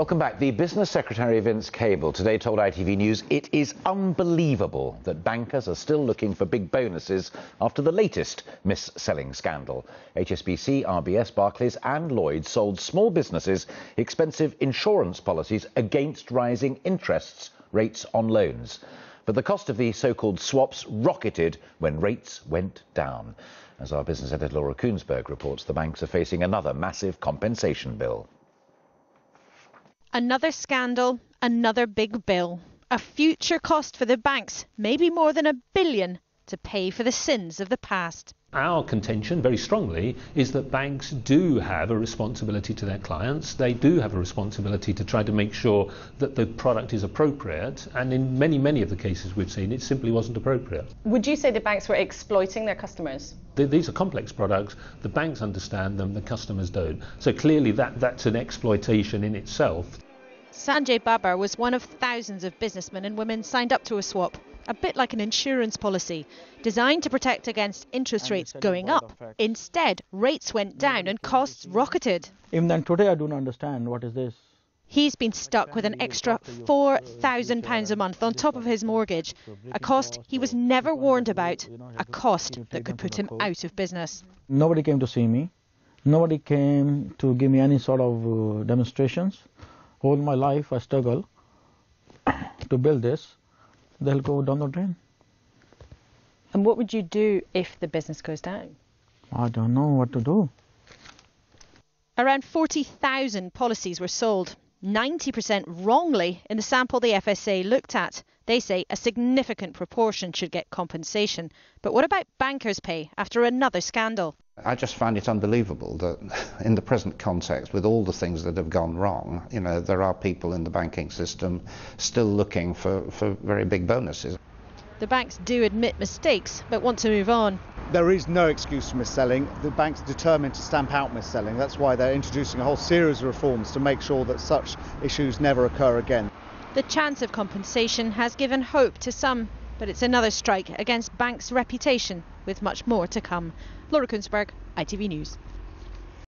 Welcome back. The Business Secretary Vince Cable today told ITV News it is unbelievable that bankers are still looking for big bonuses after the latest mis-selling scandal. HSBC, RBS, Barclays and Lloyds sold small businesses expensive insurance policies against rising interest rates on loans. But the cost of the so-called swaps rocketed when rates went down. As our business editor Laura Koonsberg reports, the banks are facing another massive compensation bill. Another scandal, another big bill. A future cost for the banks, maybe more than $1 billion, to pay for the sins of the past. Our contention, very strongly, is that banks do have a responsibility to their clients. They do have a responsibility to try to make sure that the product is appropriate. And in many of the cases we've seen, it simply wasn't appropriate. Would you say the banks were exploiting their customers? These are complex products. The banks understand them, the customers don't. So clearly that's an exploitation in itself. Sanjay Babar was one of thousands of businessmen and women signed up to a swap, a bit like an insurance policy, designed to protect against interest rates going up. Instead, rates went down and costs rocketed. Even then today I don't understand what is this. He's been stuck with an extra £4,000 a month on top of his mortgage, a cost he was never warned about, a cost that could put him out of business. Nobody came to see me. Nobody came to give me any sort of demonstrations. All my life I struggle to build this. They'll go down the drain. And what would you do if the business goes down? I don't know what to do. Around 40,000 policies were sold, 90% wrongly in the sample the FSA looked at. They say a significant proportion should get compensation. But what about bankers' pay after another scandal? I just find it unbelievable that in the present context, with all the things that have gone wrong, there are people in the banking system still looking for very big bonuses. The banks do admit mistakes, but want to move on. There is no excuse for mis-selling. The banks are determined to stamp out mis-selling. That's why they're introducing a whole series of reforms to make sure that such issues never occur again. The chance of compensation has given hope to some, but it's another strike against banks' reputation, with much more to come. Laura Koonsberg, ITV News.